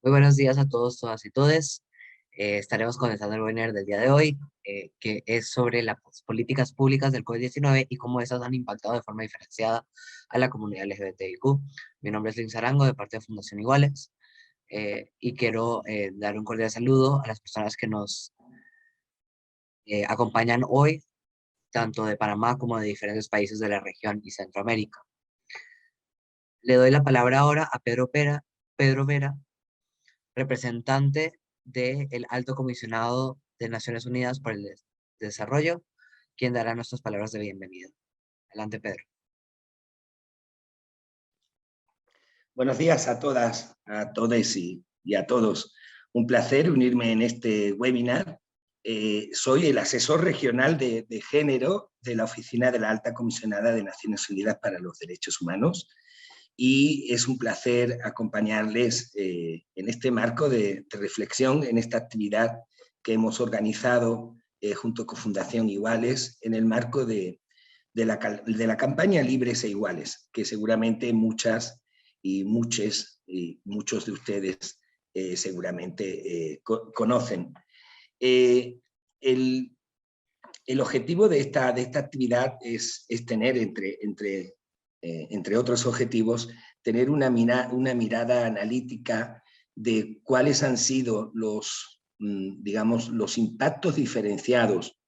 Muy buenos días a todos, todas y todes. Estaremos comenzando el webinar del día de hoy, que es sobre las políticas públicas del COVID-19 y cómo esas han impactado de forma diferenciada a la comunidad LGBTIQ. Mi nombre es Lin Sarango, de parte de Fundación Iguales, y quiero dar un cordial saludo a las personas que nos acompañan hoy, tanto de Panamá como de diferentes países de la región y Centroamérica. Le doy la palabra ahora a Pedro Vera, representante del Alto Comisionado de Naciones Unidas por el Desarrollo, quien dará nuestras palabras de bienvenida. Adelante, Pedro. Buenos días a todas, a todos y a todos. Un placer unirme en este webinar. Soy el asesor regional de género de la Oficina de la Alta Comisionada de Naciones Unidas para los Derechos Humanos y es un placer acompañarles en este marco de reflexión, en esta actividad que hemos organizado junto con Fundación Iguales en el marco de la campaña Libres e Iguales, que seguramente muchas y muchos de ustedes seguramente conocen. El, el objetivo de esta actividad es tener, entre otros objetivos, tener una mirada analítica de cuáles han sido digamos, los impactos diferenciados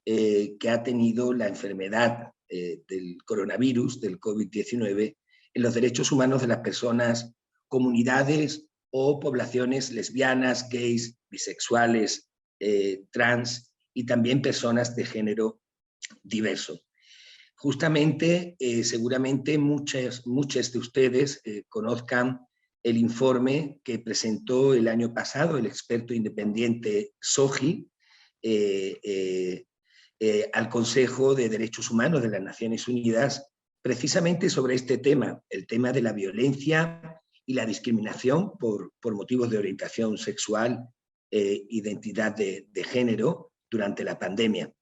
que ha tenido la enfermedad del coronavirus, del COVID-19, en los derechos humanos de las personas, comunidades o poblaciones lesbianas, gays, bisexuales, trans y también personas de género diverso. Justamente, seguramente muchos de ustedes conozcan el informe que presentó el año pasado el experto independiente SOGI al Consejo de Derechos Humanos de las Naciones Unidas, precisamente sobre este tema, el tema de la violencia y la discriminación por motivos de orientación sexual, identidad de género durante la pandemia.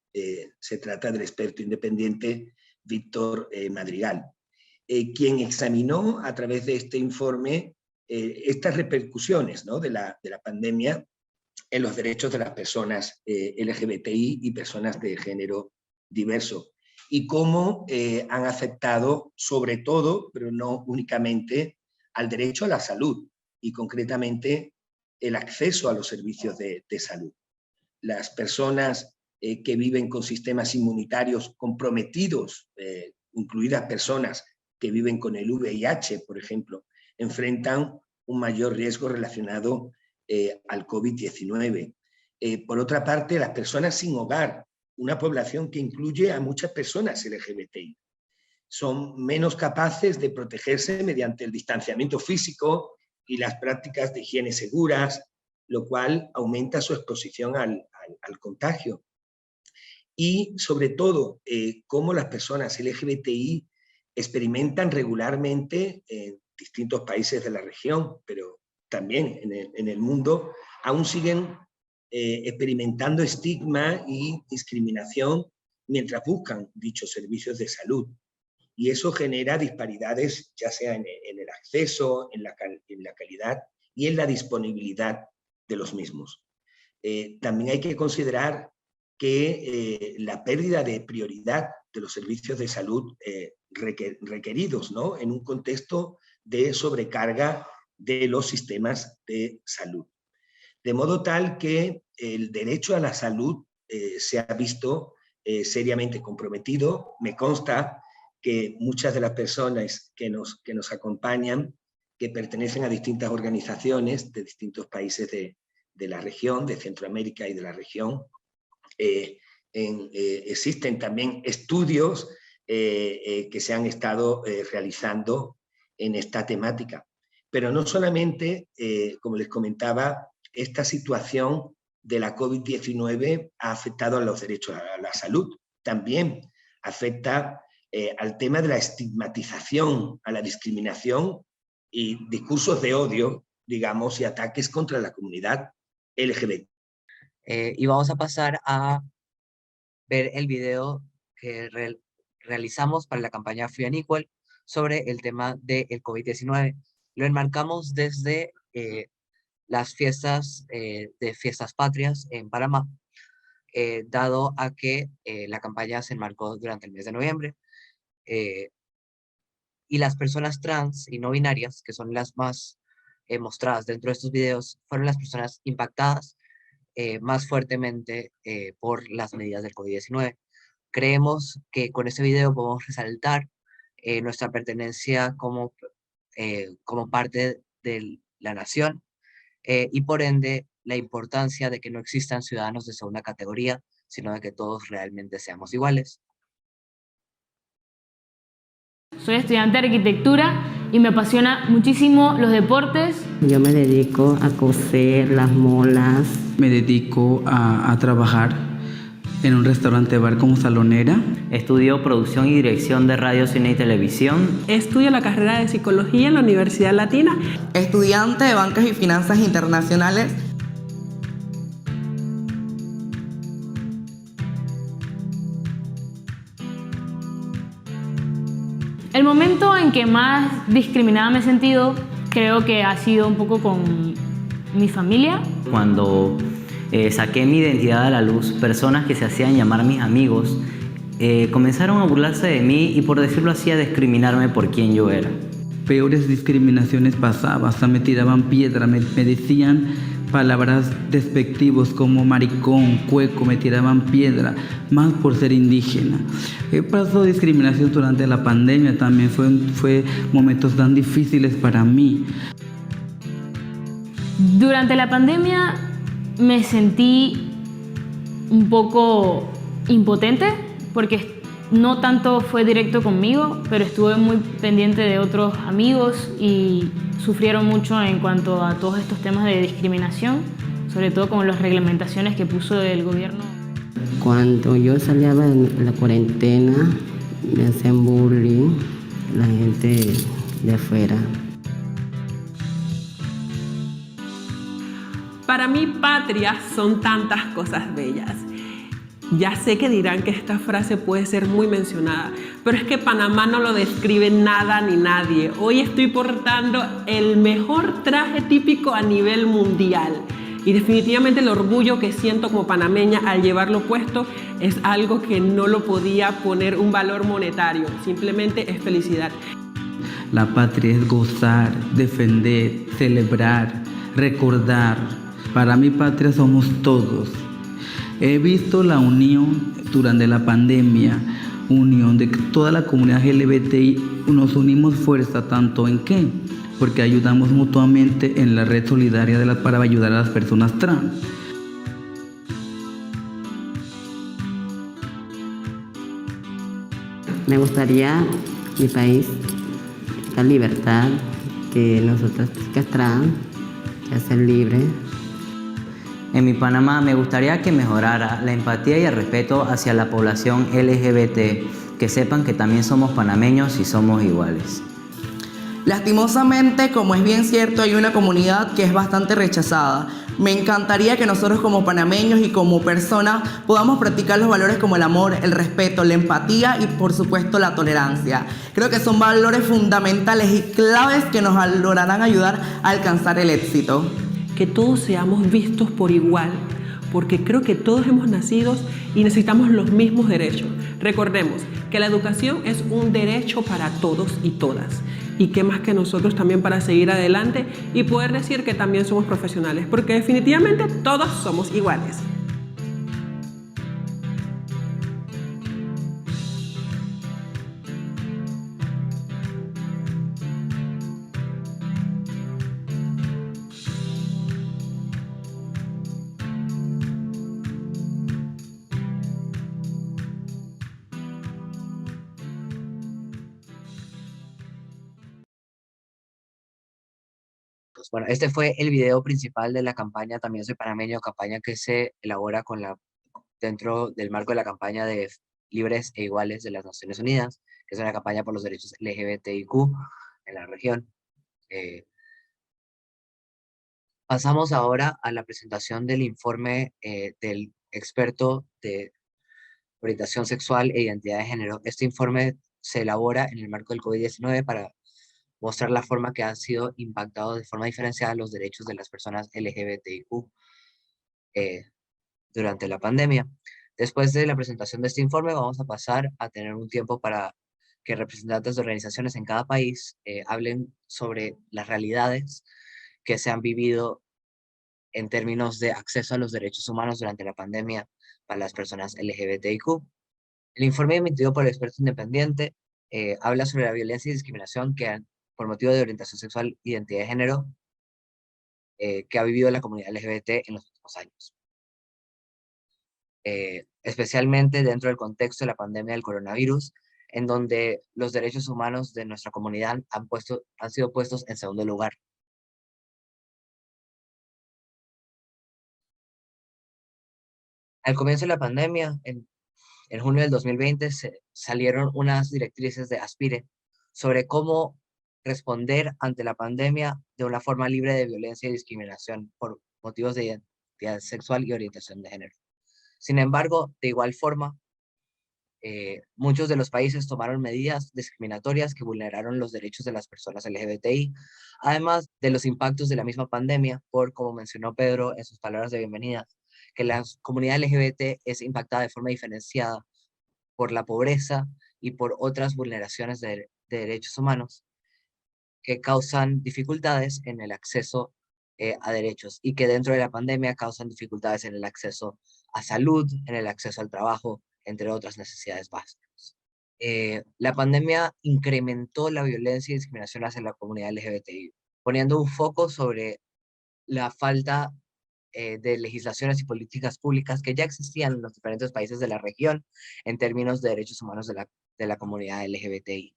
Se trata del experto independiente Víctor Madrigal, quien examinó a través de este informe estas repercusiones, ¿no?, de la pandemia en los derechos de las personas LGBTI y personas de género diverso, y cómo han afectado sobre todo, pero no únicamente, al derecho a la salud y concretamente el acceso a los servicios de salud. Las personas que viven con sistemas inmunitarios comprometidos, incluidas personas que viven con el VIH, por ejemplo, enfrentan un mayor riesgo relacionado al COVID-19. Por otra parte, las personas sin hogar, una población que incluye a muchas personas LGBTI, son menos capaces de protegerse mediante el distanciamiento físico y las prácticas de higiene seguras, lo cual aumenta su exposición al contagio. Y sobre todo, cómo las personas LGBTI experimentan regularmente en distintos países de la región, pero también en el mundo, aún siguen experimentando estigma y discriminación mientras buscan dichos servicios de salud. Y eso genera disparidades, ya sea en el acceso, en la calidad y en la disponibilidad de los mismos. También hay que considerar que la pérdida de prioridad de los servicios de salud requeridos, ¿no?, en un contexto de sobrecarga de los sistemas de salud. De modo tal que el derecho a la salud se ha visto seriamente comprometido. Me consta que muchas de las personas que nos acompañan, que pertenecen a distintas organizaciones de distintos países de la región, de Centroamérica y de la región, existen también estudios que se han estado realizando en esta temática. Pero no solamente, como les comentaba, esta situación de la COVID-19 ha afectado a los derechos a la salud, también afecta al tema de la estigmatización, a la discriminación y discursos de odio, digamos, y ataques contra la comunidad LGBT. Y vamos a pasar a ver el video que realizamos para la campaña Free and Equal sobre el tema del COVID-19. Lo enmarcamos desde las fiestas de fiestas patrias en Panamá, dado a que la campaña se enmarcó durante el mes de noviembre. eh, y las personas trans y no binarias, que son las más mostradas dentro de estos videos, fueron las personas impactadas más fuertemente por las medidas del COVID-19. Creemos que con este video podemos resaltar nuestra pertenencia como parte de la nación, y por ende la importancia de que no existan ciudadanos de segunda categoría, sino de que todos realmente seamos iguales. Soy estudiante de arquitectura y me apasiona muchísimo los deportes. Yo me dedico a coser las molas. Me dedico a trabajar en un restaurante bar como salonera. Estudio producción y dirección de radio, cine y televisión. Estudio la carrera de psicología en la Universidad Latina. Estudiante de bancas y finanzas internacionales. El momento en que más discriminada me he sentido, creo que ha sido un poco con mi familia. Cuando saqué mi identidad a la luz, personas que se hacían llamar mis amigos comenzaron a burlarse de mí y, por decirlo así, a discriminarme por quién yo era. Peores discriminaciones pasaba, hasta me tiraban piedra, me decían palabras despectivos como maricón, cueco, me tiraban piedra, más por ser indígena. Pasó discriminación durante la pandemia también, fue momentos tan difíciles para mí. Durante la pandemia me sentí un poco impotente porque no tanto fue directo conmigo, pero estuve muy pendiente de otros amigos y sufrieron mucho en cuanto a todos estos temas de discriminación, sobre todo con las reglamentaciones que puso el gobierno. Cuando yo salía en la cuarentena, me hacían bullying la gente de afuera. Para mí, patria son tantas cosas bellas. Ya sé que dirán que esta frase puede ser muy mencionada, pero es que Panamá no lo describe nada ni nadie. Hoy estoy portando el mejor traje típico a nivel mundial y definitivamente el orgullo que siento como panameña al llevarlo puesto es algo que no lo podía poner un valor monetario, simplemente es felicidad. La patria es gozar, defender, celebrar, recordar. Para mí patria somos todos. He visto la unión durante la pandemia, unión de toda la comunidad LGBTI, nos unimos fuerza tanto en qué, porque ayudamos mutuamente en la red solidaria para ayudar a las personas trans. Me gustaría mi país, la libertad, que nosotras chicas trans, ya ser libres. En mi Panamá me gustaría que mejorara la empatía y el respeto hacia la población LGBT, que sepan que también somos panameños y somos iguales. Lastimosamente, como es bien cierto, hay una comunidad que es bastante rechazada. Me encantaría que nosotros como panameños y como personas podamos practicar los valores como el amor, el respeto, la empatía y por supuesto la tolerancia. Creo que son valores fundamentales y claves que nos lograrán ayudar a alcanzar el éxito. Que todos seamos vistos por igual, porque creo que todos hemos nacido y necesitamos los mismos derechos. Recordemos que la educación es un derecho para todos y todas. Y qué más que nosotros también para seguir adelante y poder decir que también somos profesionales, porque definitivamente todos somos iguales. Bueno, este fue el video principal de la campaña También Soy Panameño, campaña que se elabora dentro del marco de la campaña de Libres e Iguales de las Naciones Unidas, que es una campaña por los derechos LGBTIQ en la región. Pasamos ahora a la presentación del informe del experto de orientación sexual e identidad de género. Este informe se elabora en el marco del COVID-19 para mostrar la forma que han sido impactados de forma diferenciada los derechos de las personas LGBTIQ durante la pandemia. Después de la presentación de este informe, vamos a pasar a tener un tiempo para que representantes de organizaciones en cada país hablen sobre las realidades que se han vivido en términos de acceso a los derechos humanos durante la pandemia para las personas LGBTIQ. El informe emitido por el experto independiente habla sobre la violencia y discriminación por motivo de orientación sexual, identidad de género, que ha vivido la comunidad LGBT en los últimos años. Especialmente dentro del contexto de la pandemia del coronavirus, en donde los derechos humanos de nuestra comunidad han sido puestos en segundo lugar. Al comienzo de la pandemia, en junio del 2020, salieron unas directrices de Aspire sobre cómo responder ante la pandemia de una forma libre de violencia y discriminación por motivos de identidad sexual y orientación de género. Sin embargo, de igual forma, muchos de los países tomaron medidas discriminatorias que vulneraron los derechos de las personas LGBTI, además de los impactos de la misma pandemia, como mencionó Pedro en sus palabras de bienvenida, que la comunidad LGBT es impactada de forma diferenciada por la pobreza y por otras vulneraciones de derechos humanos que causan dificultades en el acceso a derechos, y que dentro de la pandemia causan dificultades en el acceso a salud, en el acceso al trabajo, entre otras necesidades básicas. La pandemia incrementó la violencia y discriminación hacia la comunidad LGBTI, poniendo un foco sobre la falta de legislaciones y políticas públicas que ya existían en los diferentes países de la región en términos de derechos humanos de la comunidad LGBTI.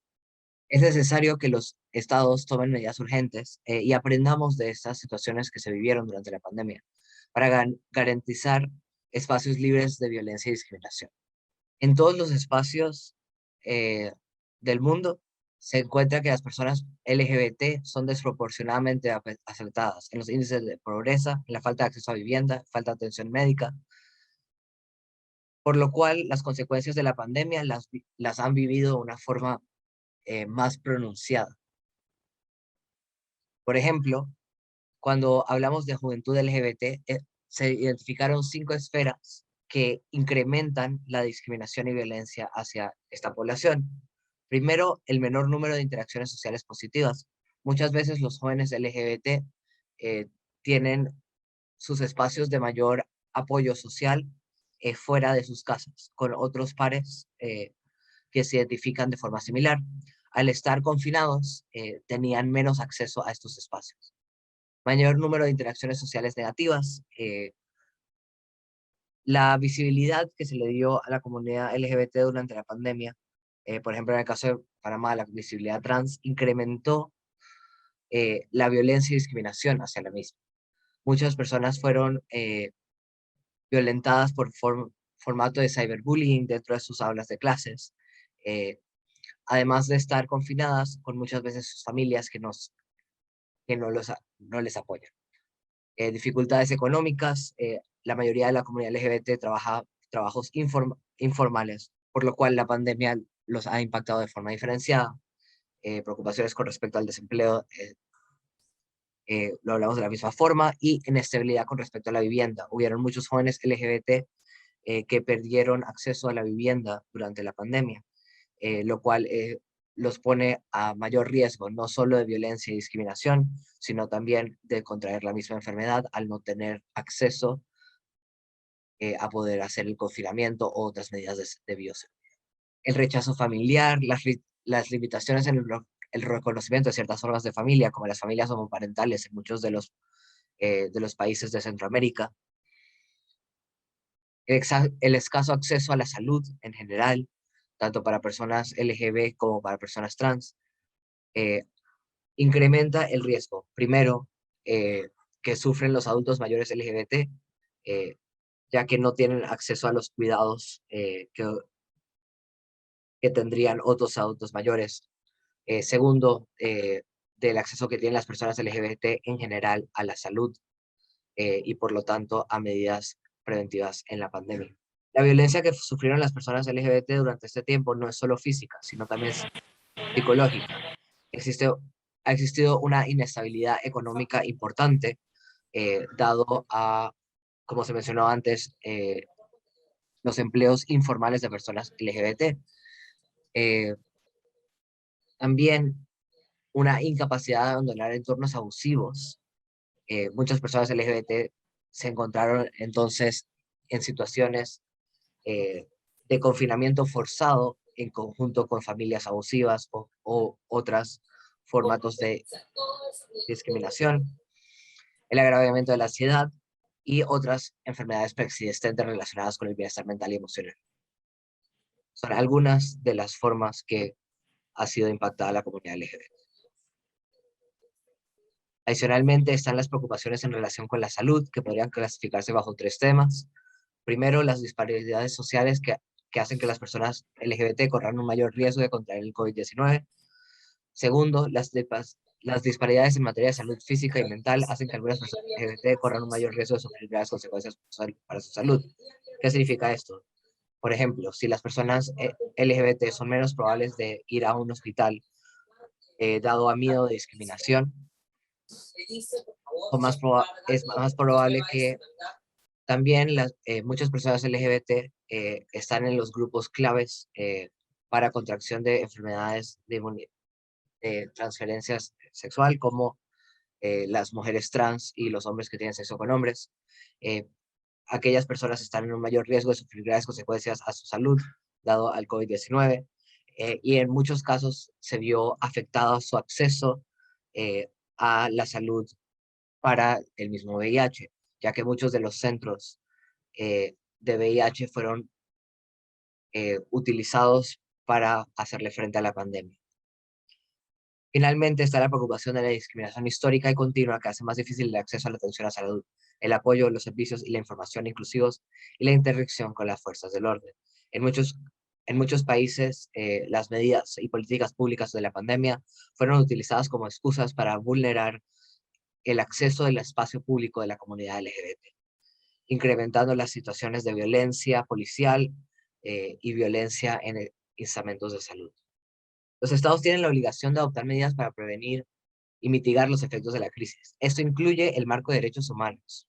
Es necesario que los estados tomen medidas urgentes y aprendamos de estas situaciones que se vivieron durante la pandemia para garantizar espacios libres de violencia y discriminación. En todos los espacios del mundo se encuentra que las personas LGBT son desproporcionadamente afectadas en los índices de pobreza, en la falta de acceso a vivienda, falta de atención médica, por lo cual las consecuencias de la pandemia las han vivido de una forma más pronunciada. Por ejemplo, cuando hablamos de juventud LGBT, se identificaron 5 esferas que incrementan la discriminación y violencia hacia esta población. Primero, el menor número de interacciones sociales positivas. Muchas veces los jóvenes LGBT tienen sus espacios de mayor apoyo social fuera de sus casas, con otros pares que se identifican de forma similar. Al estar confinados, tenían menos acceso a estos espacios. Mayor número de interacciones sociales negativas. La visibilidad que se le dio a la comunidad LGBT durante la pandemia, por ejemplo, en el caso de Panamá, la visibilidad trans incrementó la violencia y discriminación hacia la misma. Muchas personas fueron violentadas por formato de cyberbullying dentro de sus aulas de clases, además de estar confinadas con muchas veces sus familias que no les apoyan. Dificultades económicas, la mayoría de la comunidad LGBT trabaja trabajos informales, por lo cual la pandemia los ha impactado de forma diferenciada. Preocupaciones con respecto al desempleo, lo hablamos de la misma forma, y inestabilidad con respecto a la vivienda. Hubieron muchos jóvenes LGBT que perdieron acceso a la vivienda durante la pandemia, lo cual los pone a mayor riesgo, no solo de violencia y discriminación, sino también de contraer la misma enfermedad al no tener acceso a poder hacer el confinamiento o otras medidas de bioseguridad. El rechazo familiar, las limitaciones en el reconocimiento de ciertas formas de familia, como las familias homoparentales en muchos de los países de Centroamérica, el escaso acceso a la salud en general, tanto para personas LGB como para personas trans, incrementa el riesgo. Primero, que sufren los adultos mayores LGBT, ya que no tienen acceso a los cuidados que tendrían otros adultos mayores. Segundo, del acceso que tienen las personas LGBT en general a la salud y por lo tanto a medidas preventivas en la pandemia. La violencia que sufrieron las personas LGBT durante este tiempo no es solo física, sino también psicológica. Existe ha existido una inestabilidad económica importante, dado a, como se mencionó antes, los empleos informales de personas LGBT. Eh, También una incapacidad de abandonar entornos abusivos. Muchas personas LGBT se encontraron entonces en situaciones de confinamiento forzado en conjunto con familias abusivas o otros formatos de discriminación, el agravamiento de la ansiedad y otras enfermedades preexistentes relacionadas con el bienestar mental y emocional. Son algunas de las formas que ha sido impactada la comunidad LGBT. Adicionalmente están las preocupaciones en relación con la salud, que podrían clasificarse bajo 3 temas. Primero, las disparidades sociales que hacen que las personas LGBT corran un mayor riesgo de contraer el COVID-19. Segundo, las disparidades en materia de salud física y mental hacen que algunas personas LGBT corran un mayor riesgo de sufrir graves consecuencias para su salud. ¿Qué significa esto? Por ejemplo, si las personas LGBT son menos probables de ir a un hospital dado a miedo de discriminación, es más probable que también muchas personas LGBT están en los grupos claves para contracción de enfermedades de transferencia sexual, como las mujeres trans y los hombres que tienen sexo con hombres. Aquellas personas están en un mayor riesgo de sufrir graves consecuencias a su salud, dado al COVID-19, y en muchos casos se vio afectado su acceso a la salud para el mismo VIH, ya que muchos de los centros de VIH fueron utilizados para hacerle frente a la pandemia. Finalmente está la preocupación de la discriminación histórica y continua que hace más difícil el acceso a la atención a la salud, el apoyo, los servicios y la información inclusivos y la interacción con las fuerzas del orden. En muchos países, las medidas y políticas públicas de la pandemia fueron utilizadas como excusas para vulnerar el acceso del espacio público de la comunidad LGBT, incrementando las situaciones de violencia policial y violencia en estamentos de salud. Los estados tienen la obligación de adoptar medidas para prevenir y mitigar los efectos de la crisis. Esto incluye el marco de derechos humanos.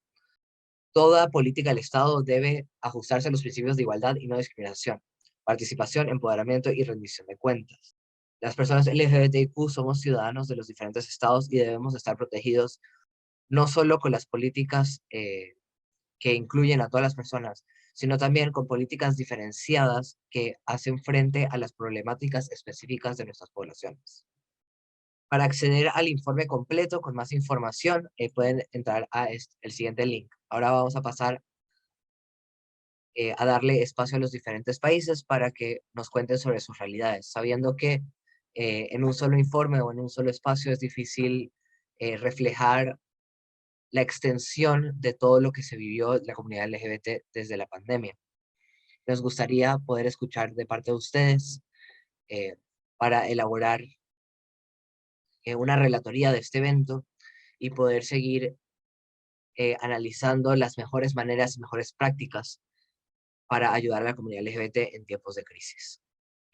Toda política del Estado debe ajustarse a los principios de igualdad y no discriminación, participación, empoderamiento y rendición de cuentas. Las personas LGBTQ somos ciudadanos de los diferentes estados y debemos estar protegidos no solo con las políticas que incluyen a todas las personas, sino también con políticas diferenciadas que hacen frente a las problemáticas específicas de nuestras poblaciones. Para acceder al informe completo con más información, pueden entrar a el siguiente link. Ahora vamos a pasar a darle espacio a los diferentes países para que nos cuenten sobre sus realidades, sabiendo que en un solo informe o en un solo espacio es difícil reflejar la extensión de todo lo que se vivió la comunidad LGBT desde la pandemia. Nos gustaría poder escuchar de parte de ustedes para elaborar una relatoría de este evento y poder seguir analizando las mejores maneras y mejores prácticas para ayudar a la comunidad LGBT en tiempos de crisis.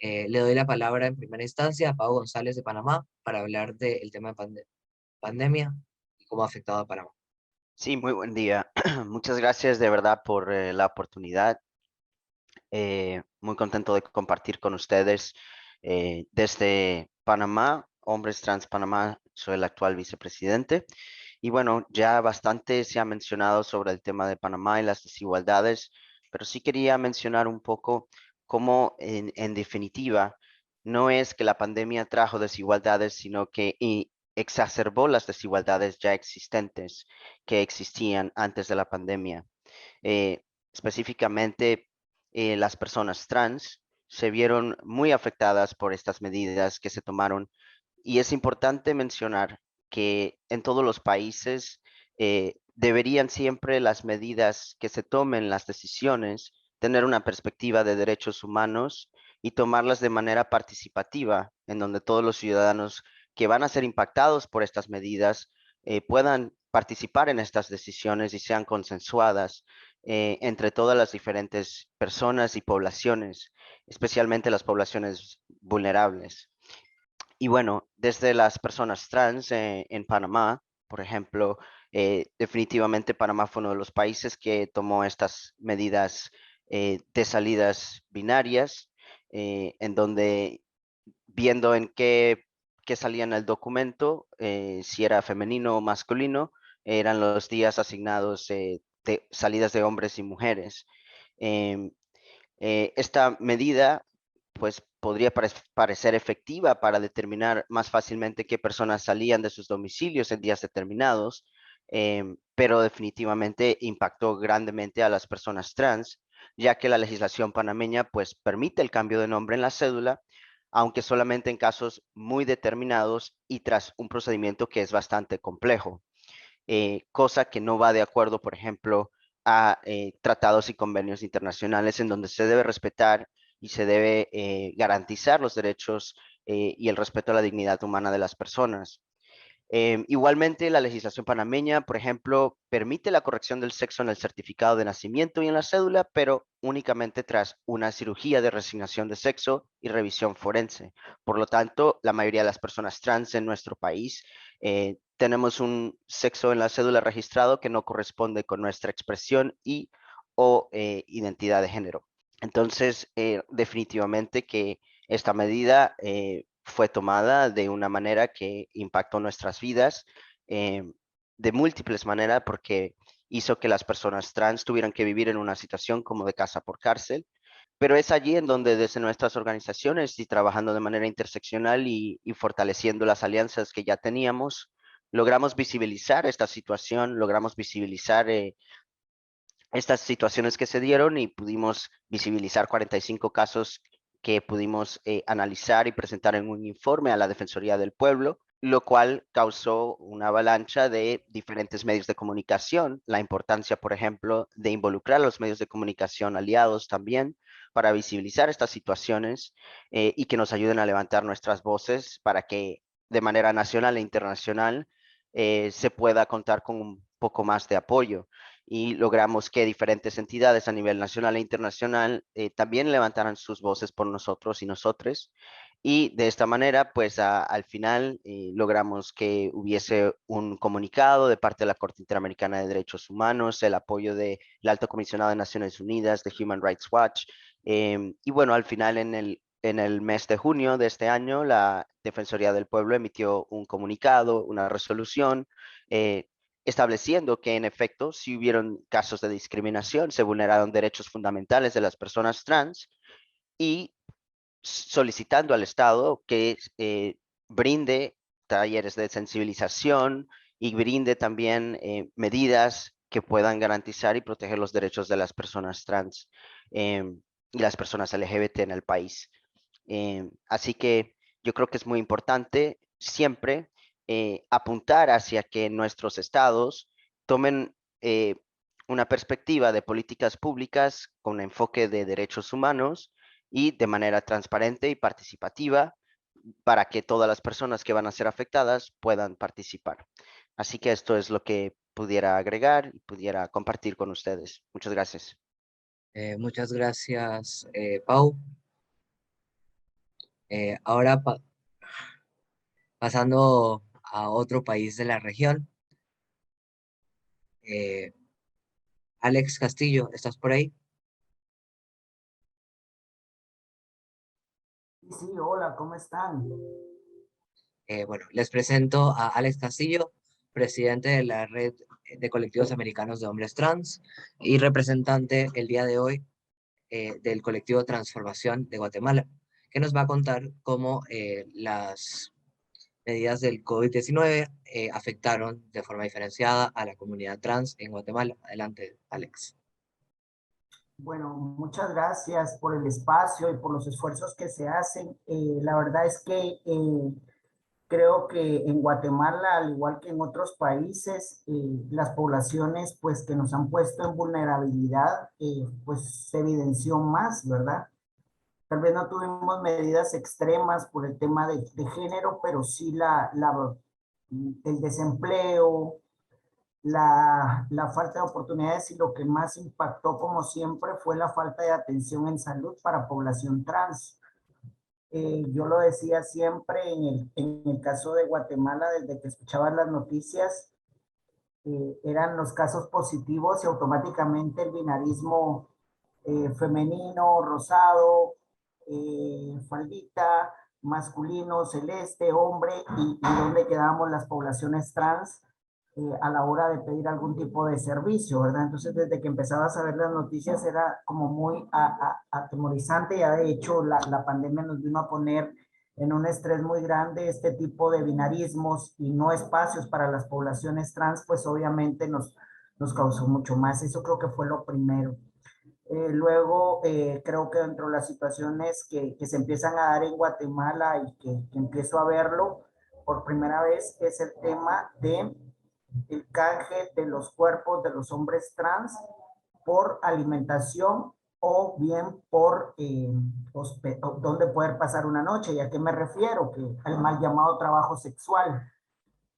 Le doy la palabra en primera instancia a Pau González de Panamá para hablar del tema de pandemia y cómo ha afectado a Panamá. Sí, muy buen día. Muchas gracias de verdad por la oportunidad. Muy contento de compartir con ustedes desde Panamá, Hombres Trans Panamá, soy el actual vicepresidente. Y bueno, ya bastante se ha mencionado sobre el tema de Panamá y las desigualdades, pero sí quería mencionar un poco cómo en definitiva no es que la pandemia trajo desigualdades, sino que exacerbó las desigualdades ya existentes que existían antes de la pandemia. Específicamente, las personas trans se vieron muy afectadas por estas medidas que se tomaron y es importante mencionar que en todos los países deberían siempre las medidas que se tomen, las decisiones, tener una perspectiva de derechos humanos y tomarlas de manera participativa, en donde todos los ciudadanos que van a ser impactados por estas medidas puedan participar en estas decisiones y sean consensuadas entre todas las diferentes personas y poblaciones, especialmente las poblaciones vulnerables. Y bueno, desde las personas trans en Panamá, por ejemplo, definitivamente Panamá fue uno de los países que tomó estas medidas de salidas binarias, en donde viendo en qué salía en el documento, si era femenino o masculino, eran los días asignados de salidas de hombres y mujeres. Em, esta medida, pues, podría parecer efectiva para determinar más fácilmente qué personas salían de sus domicilios en días determinados, pero definitivamente impactó grandemente a las personas trans, ya que la legislación panameña, pues, permite el cambio de nombre en la cédula, aunque solamente en casos muy determinados y tras un procedimiento que es bastante complejo, cosa que no va de acuerdo, por ejemplo, a tratados y convenios internacionales en donde se debe respetar y se debe garantizar los derechos y el respeto a la dignidad humana de las personas. Igualmente, la legislación panameña, por ejemplo, permite la corrección del sexo en el certificado de nacimiento y en la cédula, pero únicamente tras una cirugía de resignación de sexo y revisión forense. Por lo tanto, la mayoría de las personas trans en nuestro país tenemos un sexo en la cédula registrado que no corresponde con nuestra expresión y o identidad de género. Entonces, definitivamente que esta medida fue tomada de una manera que impactó nuestras vidas de múltiples maneras porque hizo que las personas trans tuvieran que vivir en una situación como de casa por cárcel, pero es allí en donde desde nuestras organizaciones y trabajando de manera interseccional y fortaleciendo las alianzas que ya teníamos, logramos visibilizar esta situación, logramos visibilizar estas situaciones que se dieron y pudimos visibilizar 45 casos que pudimos analizar y presentar en un informe a la Defensoría del Pueblo, lo cual causó una avalancha de diferentes medios de comunicación. La importancia, por ejemplo, de involucrar a los medios de comunicación aliados también para visibilizar estas situaciones y que nos ayuden a levantar nuestras voces para que de manera nacional e internacional se pueda contar con un poco más de apoyo y logramos que diferentes entidades a nivel nacional e internacional también levantaran sus voces por nosotros y nosotres. Y de esta manera, pues al final logramos que hubiese un comunicado de parte de la Corte Interamericana de Derechos Humanos, el apoyo del Alto Comisionado de Naciones Unidas, de Human Rights Watch. Y bueno, al final en el mes de junio de este año, la Defensoría del Pueblo emitió un comunicado, una resolución, estableciendo que en efecto, si hubieron casos de discriminación, se vulneraron derechos fundamentales de las personas trans y solicitando al Estado que brinde talleres de sensibilización y brinde también medidas que puedan garantizar y proteger los derechos de las personas trans y las personas LGBT en el país. Así que yo creo que es muy importante siempre apuntar hacia que nuestros estados tomen una perspectiva de políticas públicas con enfoque de derechos humanos y de manera transparente y participativa para que todas las personas que van a ser afectadas puedan participar. Así que esto es lo que pudiera agregar y pudiera compartir con ustedes. Muchas gracias. Muchas gracias, Pau. Ahora pasando a otro país de la región. Alex Castillo, ¿estás por ahí? Sí, hola, ¿cómo están? Bueno, les presento a Alex Castillo, presidente de la Red de Colectivos Americanos de Hombres Trans y representante el día de hoy del colectivo Transformación de Guatemala, que nos va a contar cómo las medidas del COVID-19 afectaron de forma diferenciada a la comunidad trans en Guatemala. Adelante, Alex. Bueno, muchas gracias por el espacio y por los esfuerzos que se hacen. La verdad es que creo que en Guatemala, al igual que en otros países, las poblaciones pues, que nos han puesto en vulnerabilidad, pues se evidenció más, ¿verdad? Tal vez no tuvimos medidas extremas por el tema de género, pero sí el desempleo, la falta de oportunidades y lo que más impactó, como siempre, fue la falta de atención en salud para población trans. Yo lo decía siempre en el caso de Guatemala, desde que escuchaba las noticias, eran los casos positivos y automáticamente el binarismo femenino, rosado, faldita, masculino, celeste, hombre, y dónde quedábamos las poblaciones trans a la hora de pedir algún tipo de servicio, ¿verdad? Entonces, desde que empezabas a ver las noticias era como muy atemorizante. Ya de hecho la pandemia nos vino a poner en un estrés muy grande este tipo de binarismos y no espacios para las poblaciones trans, pues obviamente nos causó mucho más. Eso creo que fue lo primero. Luego, creo que dentro de las situaciones que se empiezan a dar en Guatemala y que empiezo a verlo por primera vez es el tema de el canje de los cuerpos de los hombres trans por alimentación o bien por dónde poder pasar una noche. ¿Y a qué me refiero? Que al mal llamado trabajo sexual,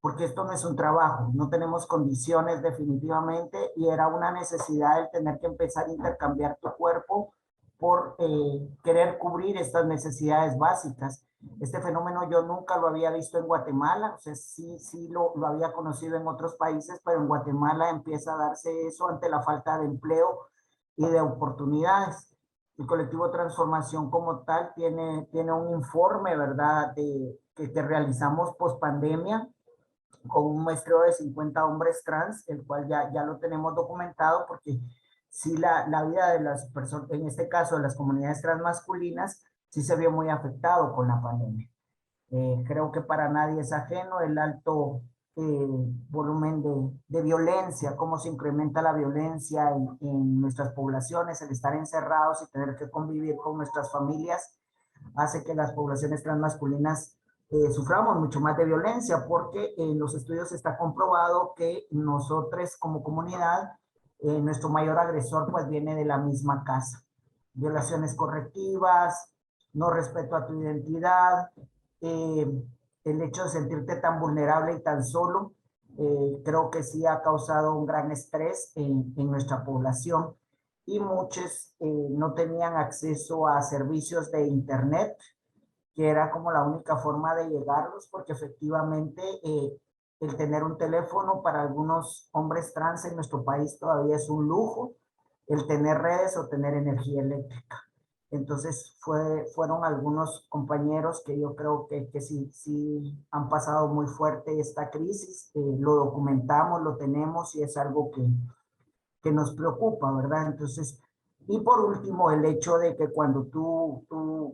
porque esto no es un trabajo, no tenemos condiciones definitivamente y era una necesidad el tener que empezar a intercambiar tu cuerpo por querer cubrir estas necesidades básicas. Este fenómeno yo nunca lo había visto en Guatemala, o sea, sí lo había conocido en otros países, pero en Guatemala empieza a darse eso ante la falta de empleo y de oportunidades. El colectivo Transformación como tal tiene un informe, ¿verdad?, que realizamos post pandemia con un muestreo de 50 hombres trans, el cual ya lo tenemos documentado, porque sí la vida de las personas, en este caso de las comunidades trans masculinas, sí se vio muy afectado con la pandemia. Creo que para nadie es ajeno el alto volumen de violencia, cómo se incrementa la violencia en nuestras poblaciones, el estar encerrados y tener que convivir con nuestras familias, hace que las poblaciones transmasculinas suframos mucho más de violencia, porque en los estudios está comprobado que nosotros como comunidad, nuestro mayor agresor pues viene de la misma casa. Violaciones correctivas, no respeto a tu identidad, el hecho de sentirte tan vulnerable y tan solo, creo que sí ha causado un gran estrés en nuestra población, y muchos no tenían acceso a servicios de internet, que era como la única forma de llegarlos, porque efectivamente el tener un teléfono para algunos hombres trans en nuestro país todavía es un lujo, el tener redes o tener energía eléctrica. Entonces fueron algunos compañeros que yo creo que sí han pasado muy fuerte esta crisis, lo documentamos, lo tenemos y es algo que nos preocupa, ¿verdad? Entonces, y por último, el hecho de que cuando tú,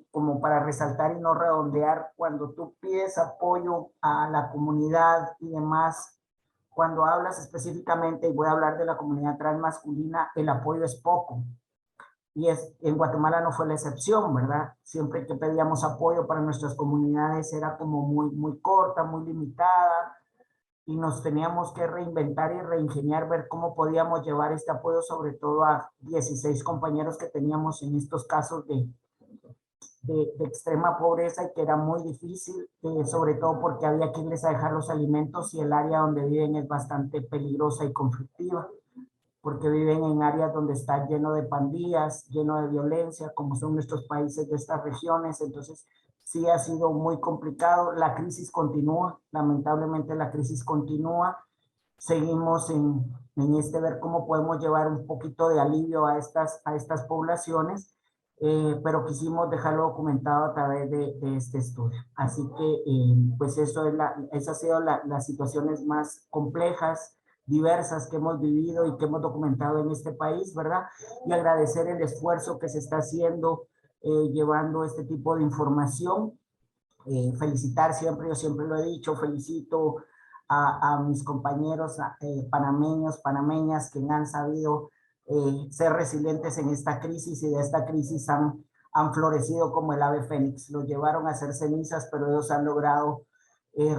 como para resaltar y no redondear, cuando tú pides apoyo a la comunidad y demás, cuando hablas específicamente, y voy a hablar de la comunidad transmasculina, el apoyo es poco. Y en Guatemala no fue la excepción, ¿verdad? Siempre que pedíamos apoyo para nuestras comunidades era como muy corta, muy limitada, y nos teníamos que reinventar y reingeniar, ver cómo podíamos llevar este apoyo, sobre todo a 16 compañeros que teníamos en estos casos de extrema pobreza, y que era muy difícil, sobre todo porque había que irles a dejar los alimentos y el área donde viven es bastante peligrosa y conflictiva, porque viven en áreas donde está lleno de pandillas, lleno de violencia, como son nuestros países de estas regiones. Entonces sí ha sido muy complicado. La crisis continúa, lamentablemente la crisis continúa. Seguimos en ver cómo podemos llevar un poquito de alivio a estas poblaciones, pero quisimos dejarlo documentado a través de este estudio. Así que pues esas han sido las situaciones más complejas, diversas que hemos vivido y que hemos documentado en este país, ¿verdad? Y agradecer el esfuerzo que se está haciendo llevando este tipo de información. Felicitar siempre, yo siempre lo he dicho, felicito a mis compañeros panameños, panameñas, que han sabido ser resilientes en esta crisis, y de esta crisis han florecido como el ave fénix. Los llevaron a ser cenizas, pero ellos han logrado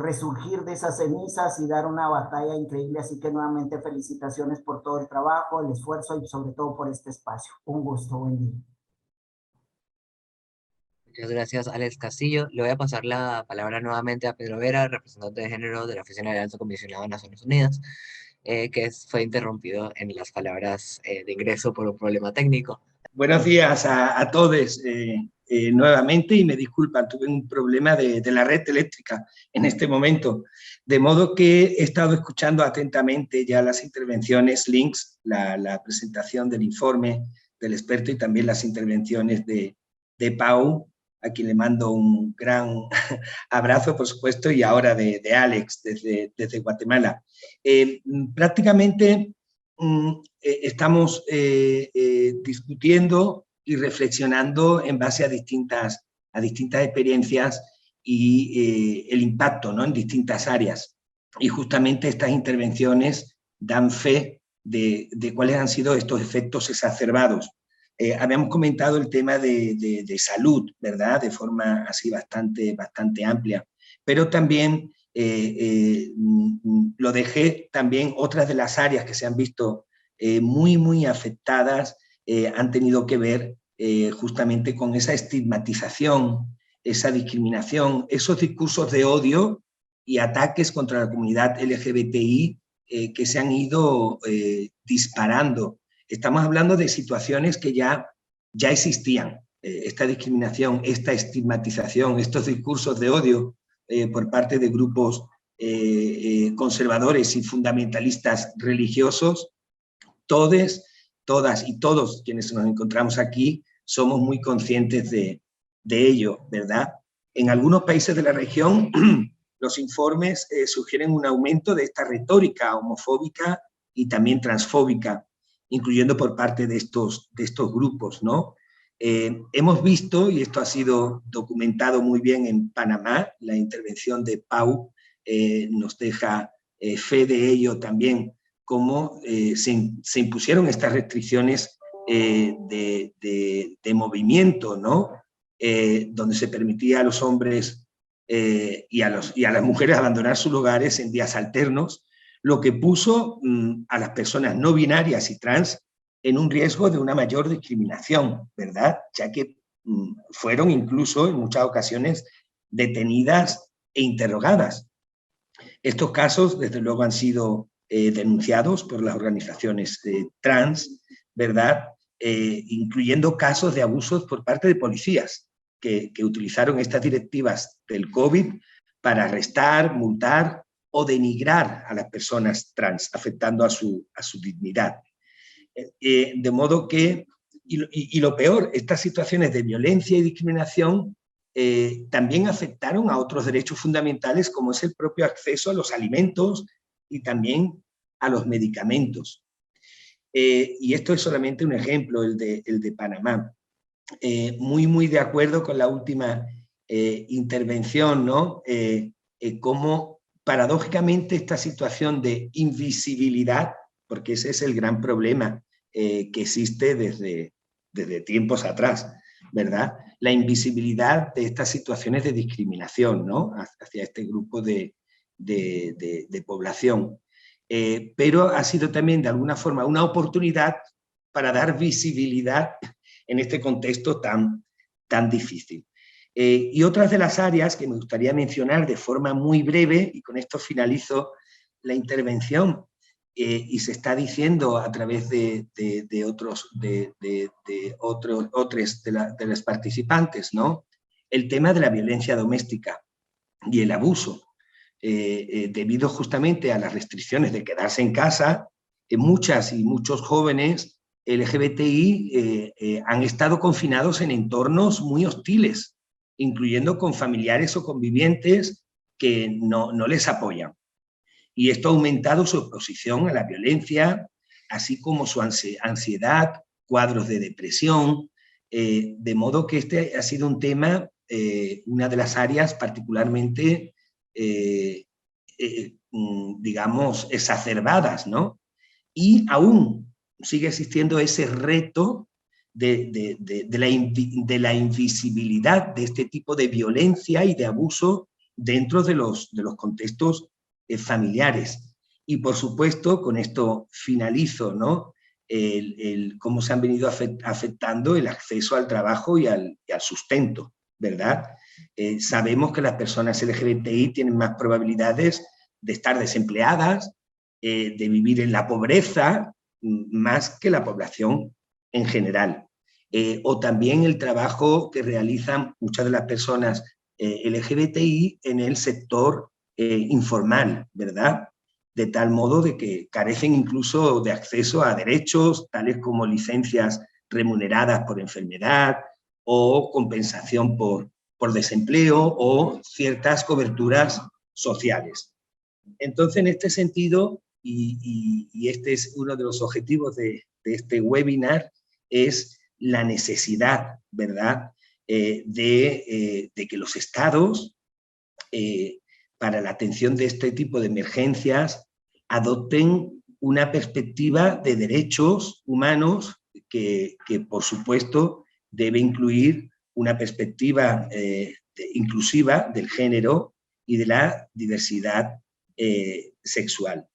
resurgir de esas cenizas y dar una batalla increíble. Así que nuevamente felicitaciones por todo el trabajo, el esfuerzo y sobre todo por este espacio. Un gusto, buen día. Muchas gracias, Alex Castillo. Le voy a pasar la palabra nuevamente a Pedro Vera, representante de género de la Oficina del Alto Comisionado de Naciones Unidas, que fue interrumpido en las palabras de ingreso por un problema técnico. Buenos días a todos. nuevamente y me disculpan, tuve un problema de la red eléctrica en este momento. De modo que he estado escuchando atentamente ya las intervenciones, links, la presentación del informe del experto y también las intervenciones de Pau, a quien le mando un gran abrazo, por supuesto, y ahora de Alex, desde Guatemala. Prácticamente estamos discutiendo y reflexionando en base a distintas experiencias y el impacto, ¿no?, en distintas áreas. Y justamente estas intervenciones dan fe de cuáles han sido estos efectos exacerbados. Habíamos comentado el tema de salud, ¿verdad?, de forma así bastante amplia, pero también lo dejé también otras de las áreas que se han visto muy afectadas, han tenido que ver justamente con esa estigmatización, esa discriminación, esos discursos de odio y ataques contra la comunidad LGBTI que se han ido disparando. Estamos hablando de situaciones que ya existían, esta discriminación, esta estigmatización, estos discursos de odio por parte de grupos conservadores y fundamentalistas religiosos. Todas y todos quienes nos encontramos aquí somos muy conscientes de ello, ¿verdad? En algunos países de la región los informes sugieren un aumento de esta retórica homofóbica y también transfóbica, incluyendo por parte de estos grupos, ¿no? Hemos visto, y esto ha sido documentado muy bien en Panamá, la intervención de Pau nos deja fe de ello también, cómo se impusieron estas restricciones de movimiento, ¿no? Donde se permitía a los hombres y a las mujeres abandonar sus lugares en días alternos, lo que puso a las personas no binarias y trans en un riesgo de una mayor discriminación, ¿verdad? Ya que fueron incluso en muchas ocasiones detenidas e interrogadas. Estos casos, desde luego, han sido denunciados por las organizaciones trans, ¿verdad? Incluyendo casos de abusos por parte de policías que utilizaron estas directivas del COVID para arrestar, multar o denigrar a las personas trans, afectando a su dignidad. De modo que, y lo peor, estas situaciones de violencia y discriminación también afectaron a otros derechos fundamentales, como es el propio acceso a los alimentos y también a los medicamentos. Y esto es solamente un ejemplo, el de Panamá. Muy de acuerdo con la última intervención, ¿no? Cómo paradójicamente esta situación de invisibilidad, porque ese es el gran problema que existe desde tiempos atrás, ¿verdad? La invisibilidad de estas situaciones de discriminación, ¿no?, hacia este grupo de población. Pero ha sido también de alguna forma una oportunidad para dar visibilidad en este contexto tan difícil. Y otras de las áreas que me gustaría mencionar de forma muy breve, y con esto finalizo la intervención, y se está diciendo a través de otros de las participantes, ¿no?, el tema de la violencia doméstica y el abuso. Debido justamente a las restricciones de quedarse en casa, muchas y muchos jóvenes LGBTI han estado confinados en entornos muy hostiles, incluyendo con familiares o convivientes que no les apoyan. Y esto ha aumentado su exposición a la violencia, así como su ansiedad, cuadros de depresión, de modo que este ha sido un tema, una de las áreas particularmente digamos, exacerbadas, ¿no? Y aún sigue existiendo ese reto de la invisibilidad de este tipo de violencia y de abuso dentro de los contextos familiares. Y por supuesto, con esto finalizo, ¿no?, cómo se han venido afectando el acceso al trabajo y al sustento, ¿verdad? Sabemos que las personas LGBTI tienen más probabilidades de estar desempleadas, de vivir en la pobreza, más que la población en general. o también el trabajo que realizan muchas de las personas LGBTI en el sector informal, ¿verdad? De tal modo de que carecen incluso de acceso a derechos tales como licencias remuneradas por enfermedad o compensación por desempleo o ciertas coberturas sociales. Entonces, en este sentido, y este es uno de los objetivos de este webinar, es la necesidad, ¿verdad?, de que los estados, para la atención de este tipo de emergencias, adopten una perspectiva de derechos humanos que por supuesto, debe incluir una perspectiva inclusiva del género y de la diversidad sexual.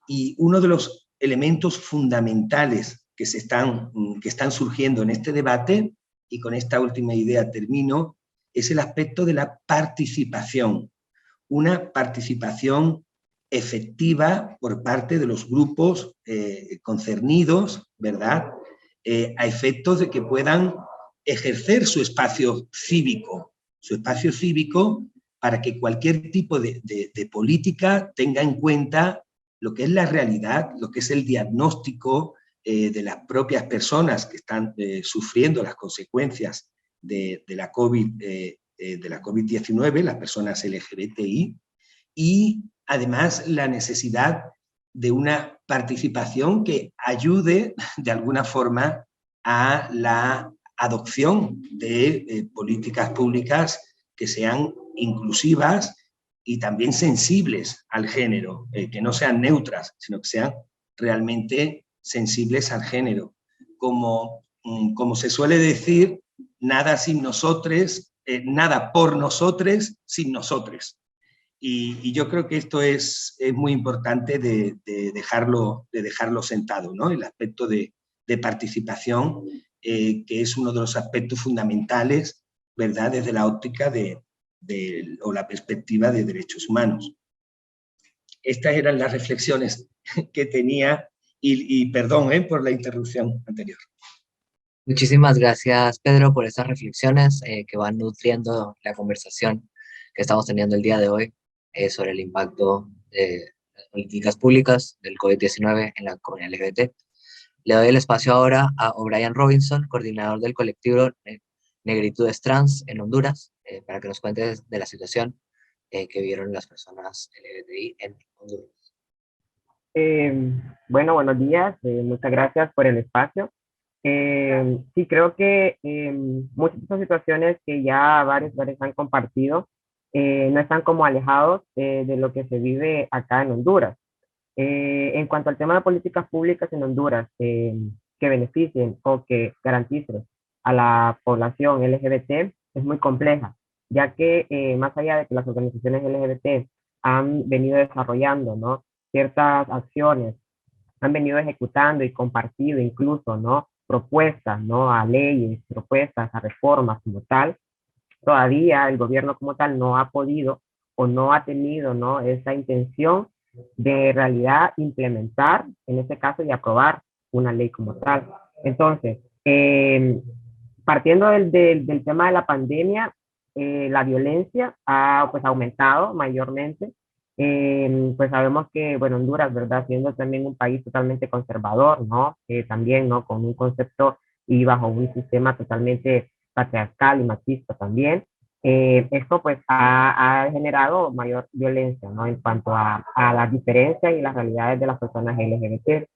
Y uno de los elementos fundamentales que están surgiendo en este debate, y con esta última idea termino, es el aspecto de la participación. Una participación efectiva por parte de los grupos concernidos, ¿verdad?, a efectos de que puedan ejercer su espacio cívico para que cualquier tipo de política tenga en cuenta lo que es la realidad, lo que es el diagnóstico de las propias personas que están sufriendo las consecuencias de la COVID-19, las personas LGBTI, y además la necesidad de una participación que ayude de alguna forma a la adopción de políticas públicas que sean inclusivas y también sensibles al género, que no sean neutras, sino que sean realmente sensibles al género. Como se suele decir, nada sin nosotros, nada por nosotros sin nosotros. Y yo creo que esto es muy importante de dejarlo sentado, ¿no? El aspecto de participación, que es uno de los aspectos fundamentales, ¿verdad?, desde la óptica o la perspectiva de derechos humanos. Estas eran las reflexiones que tenía, y perdón por la interrupción anterior. Muchísimas gracias, Pedro, por estas reflexiones que van nutriendo la conversación que estamos teniendo el día de hoy sobre el impacto de las políticas públicas del COVID-19 en la comunidad LGBT. Le doy el espacio ahora a O'Brien Robinson, coordinador del colectivo Negritudes Trans en Honduras, para que nos cuente de la situación que vivieron las personas LGBTI en Honduras. Bueno, buenos días, muchas gracias por el espacio. Sí, creo que muchas de estas situaciones que ya varios han compartido no están como alejados de lo que se vive acá en Honduras. En cuanto al tema de políticas públicas en Honduras que beneficien o que garanticen a la población LGBT es muy compleja, ya que más allá de que las organizaciones LGBT han venido desarrollando, ¿no?, ciertas acciones, han venido ejecutando y compartido incluso, ¿no?, propuestas, ¿no?, a leyes, propuestas a reformas como tal, todavía el gobierno como tal no ha podido o no ha tenido, ¿no?, esa intención de en realidad implementar, en este caso, y aprobar una ley como tal. Entonces, partiendo del tema de la pandemia, la violencia ha pues aumentado mayormente. Pues sabemos que, bueno, Honduras, ¿verdad?, siendo también un país totalmente conservador, ¿no?, también, ¿no?, con un concepto y bajo un sistema totalmente patriarcal y machista también, esto pues ha generado mayor violencia, ¿no?, en cuanto a las diferencias y las realidades de las personas LGBT.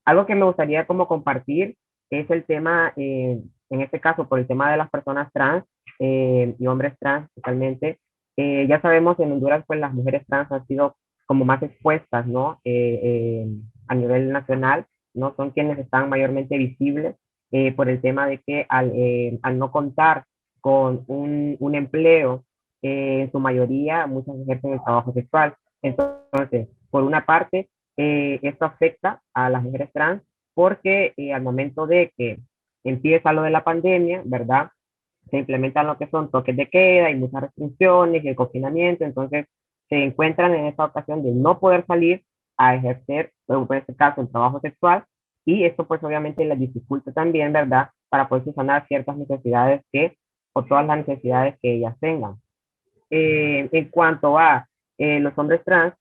Algo que me gustaría como compartir es el tema, en este caso por el tema de las personas trans y hombres trans totalmente. Ya sabemos en Honduras pues las mujeres trans han sido como más expuestas, ¿no?, a nivel nacional, ¿no? Son quienes están mayormente visibles por el tema de que al no contar con un empleo, en su mayoría muchas ejercen el trabajo sexual. Entonces, por una parte, esto afecta a las mujeres trans porque al momento de que empieza lo de la pandemia, ¿verdad?, se implementan lo que son toques de queda y muchas restricciones y el confinamiento, entonces se encuentran en esta ocasión de no poder salir a ejercer, en este caso, el trabajo sexual, y esto pues obviamente les dificulta también, ¿verdad?, para poder subsanar ciertas necesidades o todas las necesidades que ellas tengan. En cuanto a los hombres trans,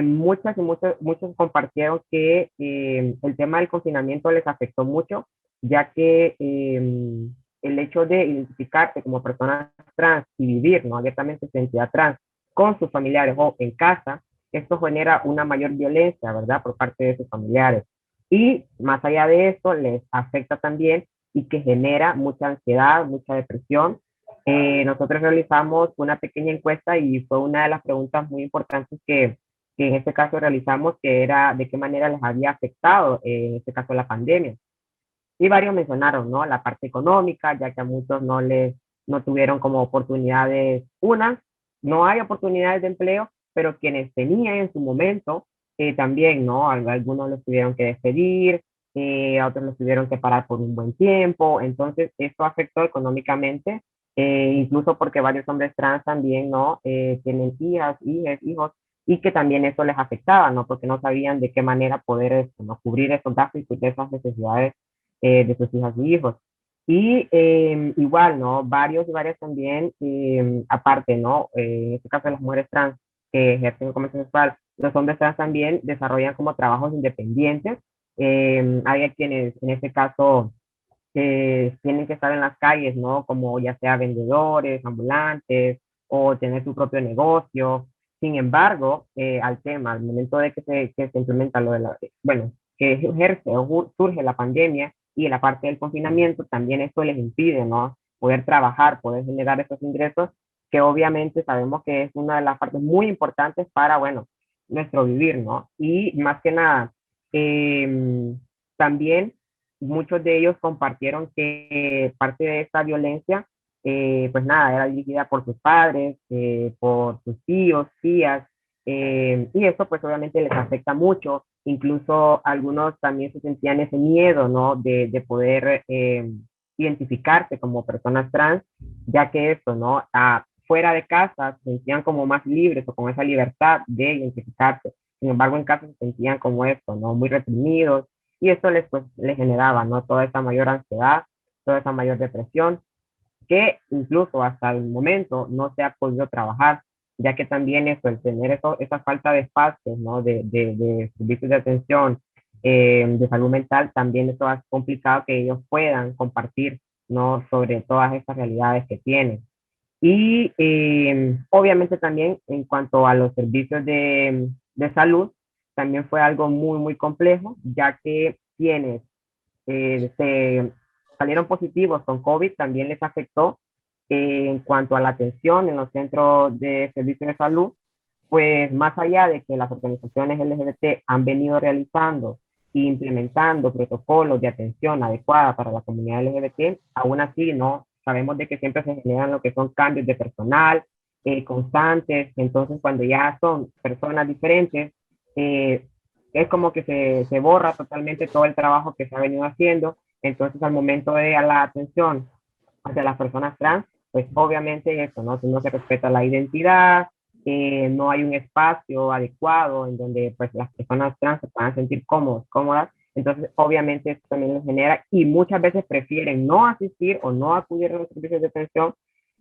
muchos compartieron que el tema del confinamiento les afectó mucho, ya que el hecho de identificarse como personas trans y vivir, ¿no?, abiertamente su identidad trans con sus familiares o en casa, esto genera una mayor violencia, ¿verdad?, por parte de sus familiares. Y más allá de eso, les afecta también y que genera mucha ansiedad, mucha depresión. Nosotros realizamos una pequeña encuesta y fue una de las preguntas muy importantes que en este caso realizamos, que era de qué manera les había afectado, en este caso, la pandemia. Y varios mencionaron, ¿no?, la parte económica, ya que a muchos no tuvieron como oportunidades, no hay oportunidades de empleo, pero quienes tenían en su momento, también, ¿no? Algunos los tuvieron que despedir, a otros los tuvieron que parar por un buen tiempo, entonces esto afectó económicamente, incluso porque varios hombres trans también, ¿no?, tienen hijos, y que también eso les afectaba, ¿no?, porque no sabían de qué manera poder, ¿no?, cubrir esos gastos y esas necesidades de sus hijas y hijos. Y igual, ¿no?, varias también, aparte, ¿no?, en este caso de las mujeres trans que ejercen el comercio sexual, los hombres trans también desarrollan como trabajos independientes. Hay quienes, en este caso, tienen que estar en las calles, ¿no?, como ya sea vendedores, ambulantes, o tener su propio negocio. Sin embargo, al momento de que se implementa que ejerce o surge la pandemia y en la parte del confinamiento, también esto les impide, ¿no?, poder trabajar, poder generar esos ingresos, que obviamente sabemos que es una de las partes muy importantes para, bueno, nuestro vivir, ¿no? Y más que nada, también muchos de ellos compartieron que parte de esta violencia, pues nada, era dirigida por sus padres, por sus tíos, tías, y eso pues obviamente les afecta mucho. Incluso algunos también se sentían ese miedo, ¿no?, de poder identificarse como personas trans, ya que eso, ¿no?, fuera de casa se sentían como más libres o con esa libertad de identificarse. Sin embargo, en casa se sentían como esto, ¿no?, muy reprimidos, y esto les generaba, ¿no?, toda esa mayor ansiedad, toda esa mayor depresión, que incluso hasta el momento no se ha podido trabajar, ya que también eso, el tener esa falta de espacios, ¿no?, de servicios de atención, de salud mental, también eso hace complicado que ellos puedan compartir, ¿no?, sobre todas estas realidades que tienen. Y obviamente también en cuanto a los servicios de salud, también fue algo muy, muy complejo, ya que quienes se salieron positivos con COVID también les afectó en cuanto a la atención en los centros de servicios de salud, pues más allá de que las organizaciones LGBT han venido realizando e implementando protocolos de atención adecuada para la comunidad LGBT, aún así, ¿no?, sabemos de que siempre se generan lo que son cambios de personal constantes. Entonces cuando ya son personas diferentes, es como que se borra totalmente todo el trabajo que se ha venido haciendo. Entonces al momento de la atención hacia las personas trans, pues obviamente eso, ¿no?, si no se respeta la identidad, no hay un espacio adecuado en donde pues las personas trans se puedan sentir cómodas, entonces obviamente esto también les genera, y muchas veces prefieren no asistir o no acudir a los servicios de atención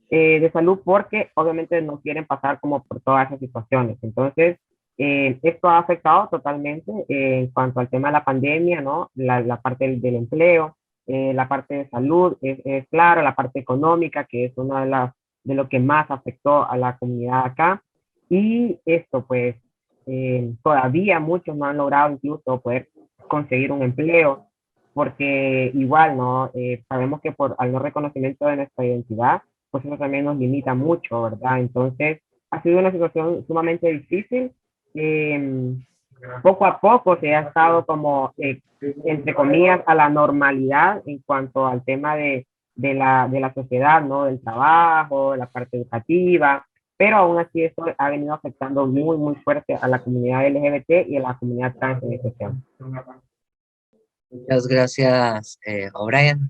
de salud, porque obviamente no quieren pasar como por todas esas situaciones. Entonces, esto ha afectado totalmente en cuanto al tema de la pandemia, ¿no?, la parte del empleo, la parte de salud, es claro, la parte económica, que es una de lo que más afectó a la comunidad acá. Y esto, pues, todavía muchos no han logrado incluso poder conseguir un empleo, porque igual, ¿no?, sabemos que al no reconocimiento de nuestra identidad, pues eso también nos limita mucho, ¿verdad? Entonces, ha sido una situación sumamente difícil. Poco a poco se ha estado como, entre comillas, a la normalidad en cuanto al tema de la sociedad, ¿no?, del trabajo, la parte educativa, pero aún así esto ha venido afectando muy, muy fuerte a la comunidad LGBT y a la comunidad trans en especial. Muchas gracias, O'Brien,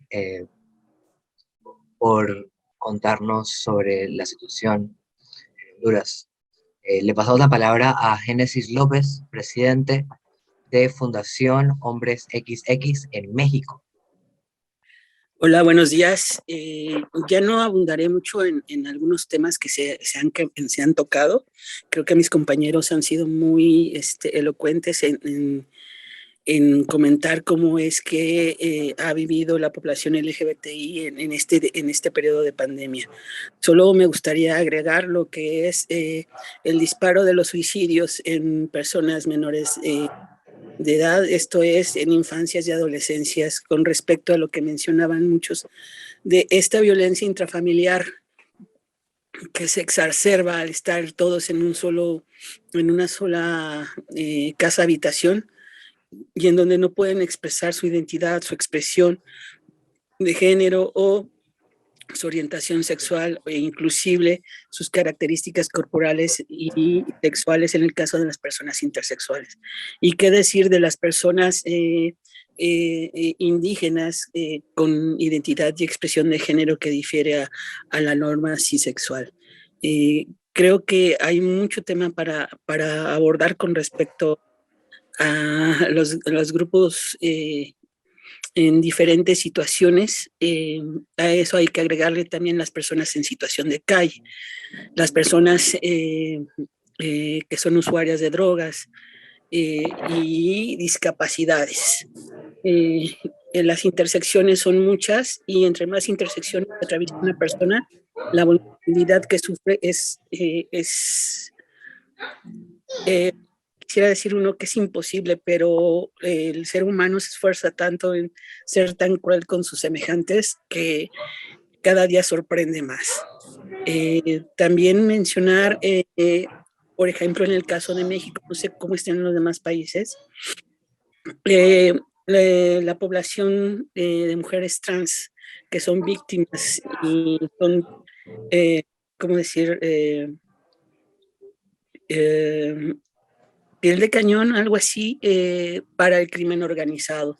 por contarnos sobre la situación en Honduras. Le pasamos la palabra a Génesis López, presidente de Fundación Hombres XX en México. Hola, buenos días. Ya no abundaré mucho en algunos temas que se han tocado. Creo que mis compañeros han sido muy elocuentes en comentar cómo es que ha vivido la población LGBTI en este periodo de pandemia. Solo me gustaría agregar lo que es el disparo de los suicidios en personas menores de edad, esto es en infancias y adolescencias, con respecto a lo que mencionaban muchos de esta violencia intrafamiliar que se exacerba al estar todos en una sola casa habitación, y en donde no pueden expresar su identidad, su expresión de género o su orientación sexual e inclusive sus características corporales y sexuales en el caso de las personas intersexuales. ¿Y qué decir de las personas indígenas con identidad y expresión de género que difiere a la norma cisexual? Creo que hay mucho tema para abordar con respecto a los grupos en diferentes situaciones. A eso hay que agregarle también las personas en situación de calle, las personas que son usuarias de drogas y discapacidades. Las intersecciones son muchas, y entre más intersecciones atraviesa una persona, la vulnerabilidad que sufre quisiera decir uno que es imposible, pero el ser humano se esfuerza tanto en ser tan cruel con sus semejantes que cada día sorprende más. También mencionar, por ejemplo, en el caso de México, no sé cómo están en los demás países, la población de mujeres trans que son víctimas y son, ¿cómo decir? Piel de cañón, algo así, para el crimen organizado.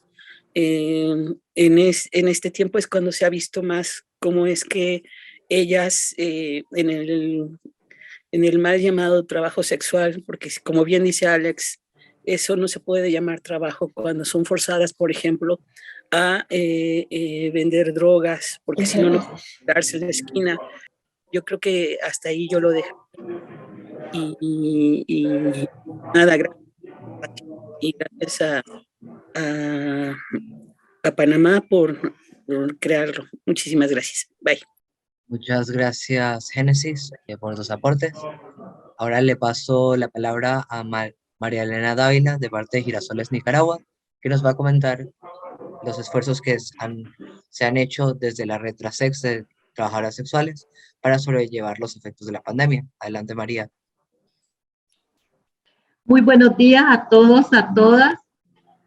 En este tiempo es cuando se ha visto más cómo es que ellas, en el mal llamado trabajo sexual, porque como bien dice Alex, eso no se puede llamar trabajo cuando son forzadas, por ejemplo, a vender drogas, porque si no, no pueden darse en la esquina. Yo creo que hasta ahí yo lo dejo. Y nada, gracias. Y gracias a Panamá por crearlo. Muchísimas gracias. Bye. Muchas gracias, Génesis, por tus aportes. Ahora le paso la palabra a María Elena Dávila, de parte de Girasoles Nicaragua, que nos va a comentar los esfuerzos que se han hecho desde la red Trasex de trabajadoras sexuales para sobrellevar los efectos de la pandemia. Adelante, María. Muy buenos días a todos, a todas.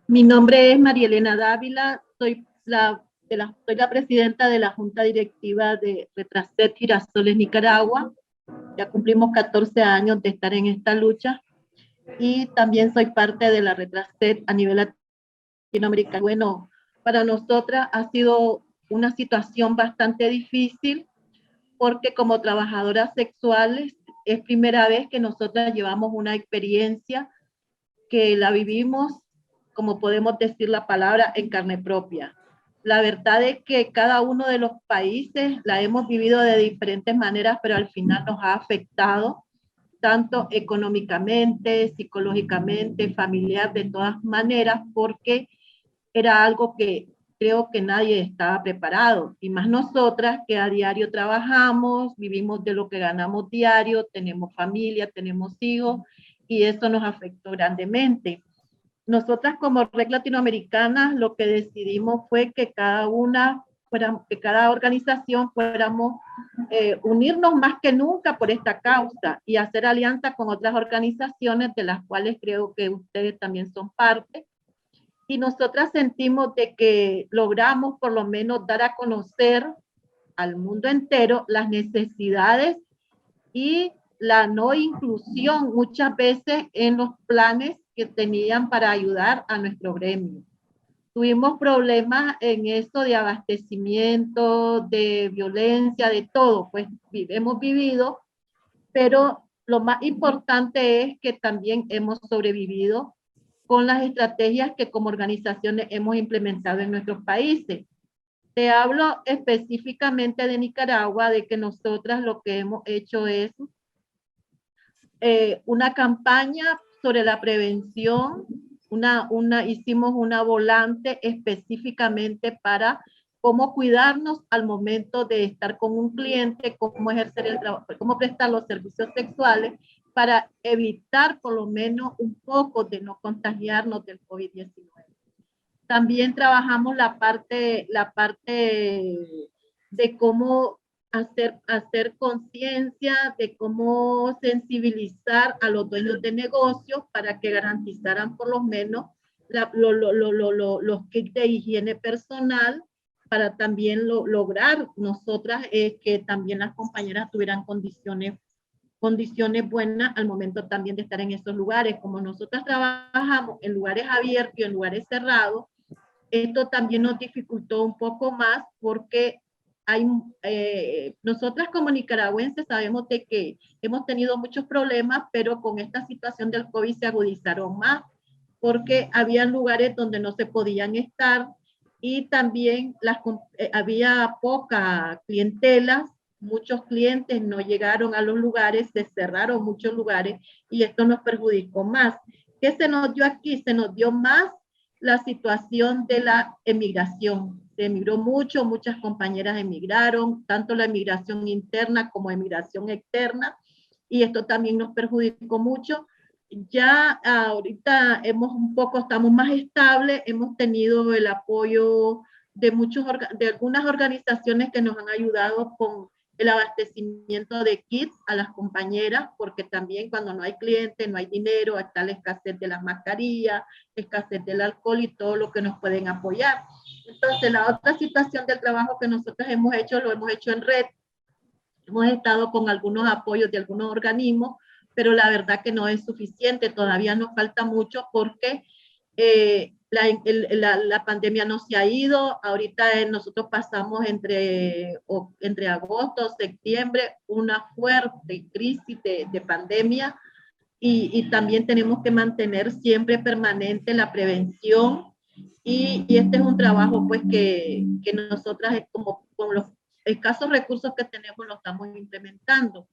Mi nombre es María Elena Dávila, soy la presidenta de la Junta Directiva de Retraset Girasoles Nicaragua. Ya cumplimos 14 años de estar en esta lucha, y también soy parte de la Retraset a nivel latinoamericano. Bueno, para nosotras ha sido una situación bastante difícil, porque como trabajadoras sexuales es primera vez que nosotras llevamos una experiencia que la vivimos, como podemos decir la palabra, en carne propia. La verdad es que cada uno de los países la hemos vivido de diferentes maneras, pero al final nos ha afectado tanto económicamente, psicológicamente, familiar, de todas maneras, porque era algo que creo que nadie estaba preparado, y más nosotras que a diario trabajamos, vivimos de lo que ganamos diario, tenemos familia, tenemos hijos, y eso nos afectó grandemente. Nosotras como Red Latinoamericana lo que decidimos fue que cada organización fuéramos unirnos más que nunca por esta causa y hacer alianza con otras organizaciones de las cuales creo que ustedes también son parte. Y nosotras sentimos de que logramos por lo menos dar a conocer al mundo entero las necesidades y la no inclusión muchas veces en los planes que tenían para ayudar a nuestro gremio. Tuvimos problemas en esto de abastecimiento, de violencia, de todo, pues hemos vivido, pero lo más importante es que también hemos sobrevivido con las estrategias que como organizaciones hemos implementado en nuestros países. Te hablo específicamente de Nicaragua, de que nosotras lo que hemos hecho es una campaña sobre la prevención, hicimos una volante específicamente para cómo cuidarnos al momento de estar con un cliente, cómo ejercer el trabajo, cómo prestar los servicios sexuales para evitar por lo menos un poco de no contagiarnos del COVID-19. También trabajamos la parte de cómo hacer conciencia, de cómo sensibilizar a los dueños de negocios para que garantizaran por lo menos los kits de higiene personal, para también lograr nosotras que también las compañeras tuvieran condiciones buenas al momento también de estar en esos lugares. Como nosotras trabajamos en lugares abiertos y en lugares cerrados, esto también nos dificultó un poco más porque nosotras como nicaragüenses sabemos de que hemos tenido muchos problemas, pero con esta situación del COVID se agudizaron más porque había lugares donde no se podían estar y también había poca clientela, muchos clientes no llegaron a los lugares, se cerraron muchos lugares y esto nos perjudicó más. ¿Qué se nos dio aquí? Se nos dio más la situación de la emigración. Se emigró mucho, muchas compañeras emigraron, tanto la emigración interna como emigración externa, y esto también nos perjudicó mucho. Ya ahorita estamos más estables, hemos tenido el apoyo de algunas organizaciones que nos han ayudado con el abastecimiento de kits a las compañeras, porque también cuando no hay clientes, no hay dinero, está la escasez de las mascarillas, escasez del alcohol y todo lo que nos pueden apoyar. Entonces, la otra situación del trabajo que nosotros hemos hecho, lo hemos hecho en red. Hemos estado con algunos apoyos de algunos organismos, pero la verdad que no es suficiente, todavía nos falta mucho porque la pandemia no se ha ido. Ahorita nosotros pasamos entre agosto, septiembre, una fuerte crisis de pandemia y también tenemos que mantener siempre permanente la prevención y este es un trabajo pues que nosotras como con los escasos recursos que tenemos lo estamos implementando.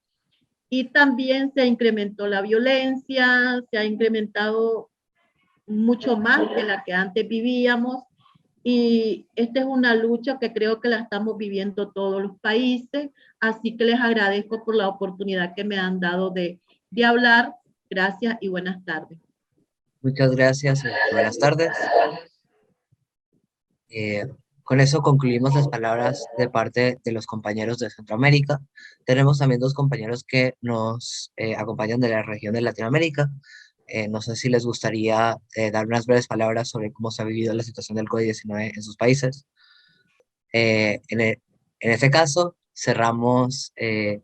Y también se incrementó la violencia, se ha incrementado mucho más de la que antes vivíamos y esta es una lucha que creo que la estamos viviendo todos los países, así que les agradezco por la oportunidad que me han dado de hablar. Gracias y buenas tardes. Muchas gracias y buenas tardes. Con eso concluimos las palabras de parte de los compañeros de Centroamérica. Tenemos también dos compañeros que nos acompañan de la región de Latinoamérica. No sé si les gustaría dar unas breves palabras sobre cómo se ha vivido la situación del COVID-19 en sus países. En este caso, cerramos el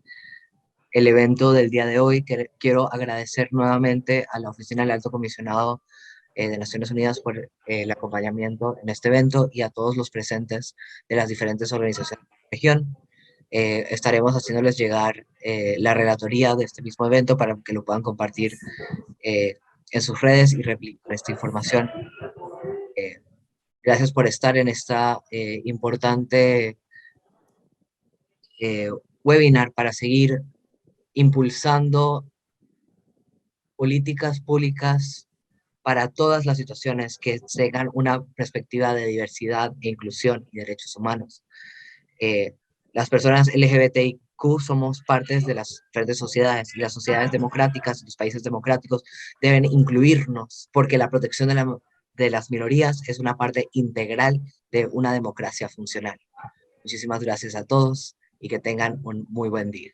evento del día de hoy. Quiero agradecer nuevamente a la Oficina del Alto Comisionado de Naciones Unidas por el acompañamiento en este evento y a todos los presentes de las diferentes organizaciones de la región. Estaremos haciéndoles llegar la relatoría de este mismo evento para que lo puedan compartir en sus redes y replicar esta información. Gracias por estar en esta importante webinar para seguir impulsando políticas públicas para todas las situaciones que tengan una perspectiva de diversidad e inclusión y derechos humanos. Las personas LGBTIQ somos partes de las diferentes sociedades y las sociedades democráticas, los países democráticos deben incluirnos porque la protección de las minorías es una parte integral de una democracia funcional. Muchísimas gracias a todos y que tengan un muy buen día.